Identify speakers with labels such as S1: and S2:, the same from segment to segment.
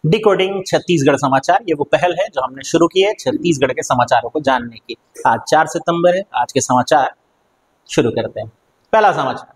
S1: Decoding Chhattisgarh समाचार, ये वो पहल है जो हमने शुरू की है छत्तीसगढ़ के समाचारों को जानने की। आज 4 सितंबर है। आज के समाचार शुरू करते हैं। पहला समाचार,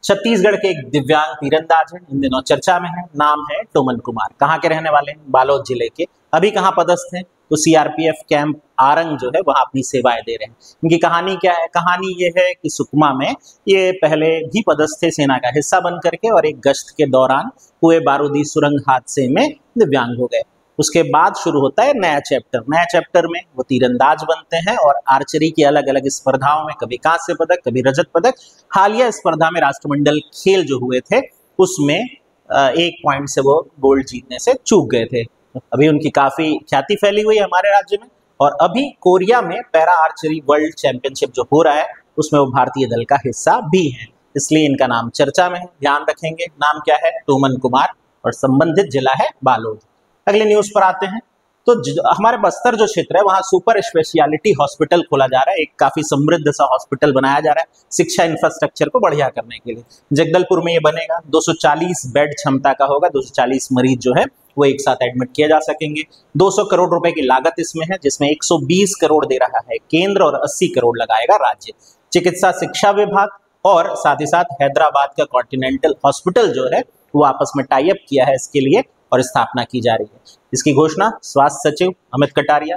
S1: छत्तीसगढ़ के एक दिव्यांग तीरंदाज है, इन दिनों चर्चा में है। नाम है टोमन कुमार। कहाँ के रहने वाले हैं? बालोद जिले के। अभी कहाँ पदस्थ हैं? तो सीआरपीएफ कैंप आरंग जो है वहां अपनी सेवाएं दे रहे हैं। इनकी कहानी क्या है? कहानी ये है कि सुकमा में ये पहले भी पदस्थ थे सेना का हिस्सा बन करके, और एक गश्त के दौरान हुए बारूदी सुरंग हादसे में दिव्यांग हो गए। उसके बाद शुरू होता है नया चैप्टर। नया चैप्टर में वो तीरंदाज बनते हैं और आर्चरी की अलग अलग स्पर्धाओं में कभी कांस्य पदक, कभी रजत पदक। हालिया स्पर्धा में राष्ट्रमंडल खेल जो हुए थे उसमें 1 पॉइंट से वो गोल्ड जीतने से चूक गए थे। अभी उनकी काफी ख्याति फैली हुई है हमारे राज्य में। और अभी कोरिया में पैरा आर्चरी वर्ल्ड चैंपियनशिप जो हो रहा है उसमें वो भारतीय दल का हिस्सा भी है, इसलिए इनका नाम चर्चा में है। ध्यान रखेंगे। नाम क्या है? टोमन कुमार, और संबंधित जिला है बालोद। अगले न्यूज पर आते हैं। तो हमारे बस्तर जो क्षेत्र है वहाँ सुपर स्पेशलिटी हॉस्पिटल खोला जा रहा है। एक काफी समृद्ध सा हॉस्पिटल बनाया जा रहा है शिक्षा इंफ्रास्ट्रक्चर को बढ़िया करने के लिए। जगदलपुर में ये बनेगा। 240 बेड क्षमता का होगा। 240 मरीज जो है वो एक साथ एडमिट किए जा सकेंगे। 200 करोड़ रुपए की लागत इसमें है, जिसमें 120 करोड़ दे रहा है केंद्र और 80 करोड़ लगाएगा राज्य। चिकित्सा शिक्षा विभाग और साथ ही साथ हैदराबाद का कॉन्टिनेंटल हॉस्पिटल जो है वो आपस में टाई अप किया है इसके लिए, और स्थापना की जा रही है। इसकी घोषणा स्वास्थ्य सचिव अमित कटारिया,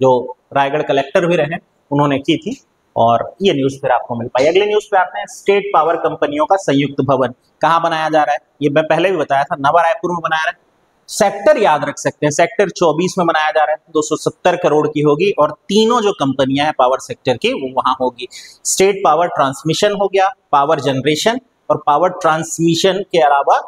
S1: जो रायगढ़ कलेक्टर भी रहे, उन्होंने की थी, और ये न्यूज फिर आपको मिल पाई। अगले न्यूज पे आते हैं। स्टेट पावर कंपनियों का संयुक्त भवन कहाँ बनाया जा रहा है? ये मैं पहले भी बताया था, नवा रायपुर में बनाया रहा है। सेक्टर याद रख सकते हैं, सेक्टर 24 में बनाया जा रहा है। 270 करोड़ की होगी, और तीनों जो कंपनियां हैं पावर सेक्टर की वो वहां होगी। स्टेट पावर ट्रांसमिशन हो गया, पावर जनरेशन और पावर ट्रांसमिशन के अलावा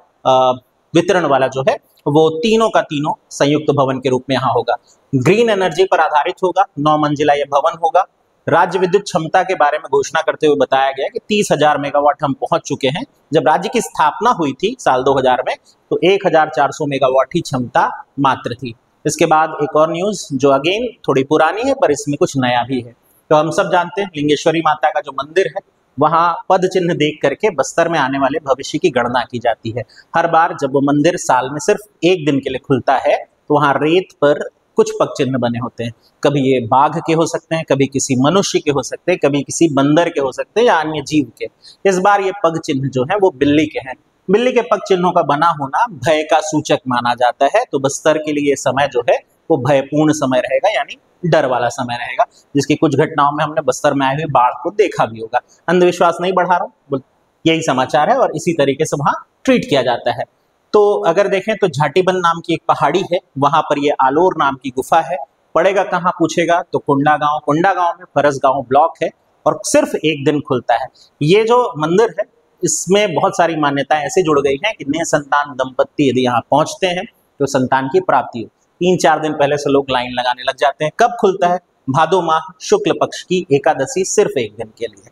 S1: वितरण वाला जो है वो तीनों का तीनों संयुक्त भवन के रूप में यहाँ होगा। ग्रीन एनर्जी पर आधारित होगा। 9 मंजिला यह भवन होगा। राज्य विद्युत क्षमता के बारे में घोषणा करते हुए बताया गया कि 30,000 मेगावाट हम पहुंच चुके हैं। जब राज्य की स्थापना हुई थी साल 2000 में तो 1,400 मेगावाट ही क्षमता मात्र थी। इसके बाद एक और न्यूज जो अगेन थोड़ी पुरानी है पर इसमें कुछ नया भी है। तो हम सब जानते हैं लिंगेश्वरी माता का जो मंदिर है वहां पद चिन्ह देख करके बस्तर में आने वाले भविष्य की गणना की जाती है। हर बार जब वो मंदिर साल में सिर्फ 1 दिन के लिए खुलता है तो वहां रेत पर कुछ पग चिन्ह बने होते हैं। कभी ये बाघ के हो सकते हैं, कभी किसी मनुष्य के हो सकते हैं, कभी किसी बंदर के हो सकते हैं या अन्य जीव के। इस बार ये पग चिन्ह जो है वो बिल्ली के हैं। बिल्ली के पग चिन्हों का बना होना भय का सूचक माना जाता है। तो बस्तर के लिए ये समय जो है वो भयपूर्ण समय रहेगा, यानी डर वाला समय रहेगा, जिसकी कुछ घटनाओं में हमने बस्तर में आए हुए बाढ़ को देखा भी होगा। अंधविश्वास नहीं बढ़ा रहा हूँ, यही समाचार है और इसी तरीके से वहां ट्रीट किया जाता है। तो अगर देखें तो झाटीबन नाम की एक पहाड़ी है, वहां पर ये आलोर नाम की गुफा है। पड़ेगा कहाँ पूछेगा तो कोंडा गांव में फरसगांव ब्लॉक है, और सिर्फ 1 दिन खुलता है। ये जो मंदिर है इसमें बहुत सारी मान्यताएं ऐसे जुड़ गई हैं कि निसंतान दंपत्ति यदि यहाँ पहुंचते हैं तो संतान की प्राप्ति हो। 3-4 दिन पहले से लोग लाइन लगाने लग जाते हैं। कब खुलता है? भादो माह शुक्ल पक्ष की एकादशी, सिर्फ 1 दिन के लिए।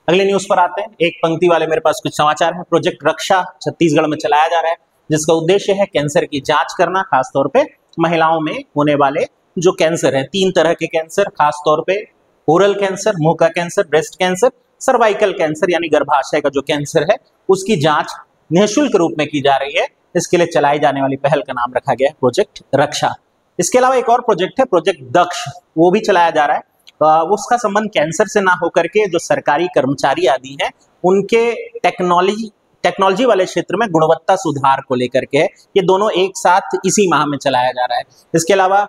S1: अगले न्यूज पर आते हैं। एक पंक्ति वाले मेरे पास कुछ समाचार है। प्रोजेक्ट रक्षा छत्तीसगढ़ में चलाया जा रहा है, जिसका उद्देश्य है कैंसर की जांच करना, खासतौर पे महिलाओं में होने वाले जो कैंसर है। 3 तरह के कैंसर, खासतौर पे ओरल कैंसर, मुंह का cancer, breast cancer, cervical cancer यानी गर्भाशय का जो कैंसर है उसकी जांच निःशुल्क रूप में की जा रही है। इसके लिए चलाई जाने वाली पहल का नाम रखा गया है प्रोजेक्ट रक्षा। इसके अलावा एक और प्रोजेक्ट है प्रोजेक्ट दक्ष, वो भी चलाया जा रहा है। उसका संबंध कैंसर से ना होकर के जो सरकारी कर्मचारी आदि हैं उनके टेक्नोलॉजी वाले क्षेत्र में गुणवत्ता सुधार को लेकर के है। ये दोनों एक साथ इसी माह में चलाया जा रहा है। इसके अलावा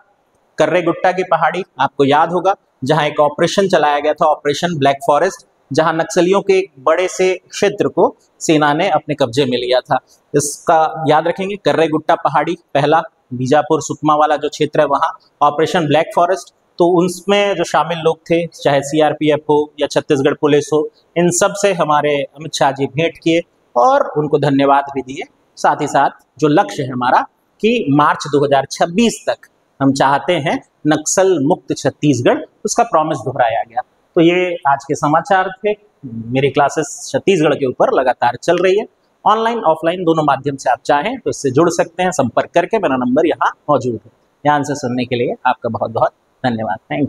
S1: कर्रेगुट्टा की पहाड़ी आपको याद होगा, जहां एक ऑपरेशन चलाया गया था, ऑपरेशन ब्लैक फॉरेस्ट, जहां नक्सलियों के एक बड़े से क्षेत्र को सेना ने अपने कब्जे में लिया था। इसका याद रखेंगे। कर्रेगुट्टा पहाड़ी पहला, बीजापुर सुकमा वाला जो क्षेत्र है वहां ऑपरेशन ब्लैक फॉरेस्ट। तो उसमें जो शामिल लोग थे, चाहे सीआरपीएफ हो या छत्तीसगढ़ पुलिस हो, इन सब से हमारे अमित शाह जी भेंट किए और उनको धन्यवाद भी दिए। साथ ही साथ जो लक्ष्य है हमारा कि मार्च 2026 तक हम चाहते हैं नक्सल मुक्त छत्तीसगढ़, उसका प्रॉमिस दोहराया गया। तो ये आज के समाचार थे। मेरी क्लासेस छत्तीसगढ़ के ऊपर लगातार चल रही है, ऑनलाइन ऑफलाइन दोनों माध्यम से आप चाहें तो इससे जुड़ सकते हैं। संपर्क करके मेरा नंबर यहाँ मौजूद है। ध्यान से सुनने के लिए आपका बहुत बहुत धन्यवाद। Thank you.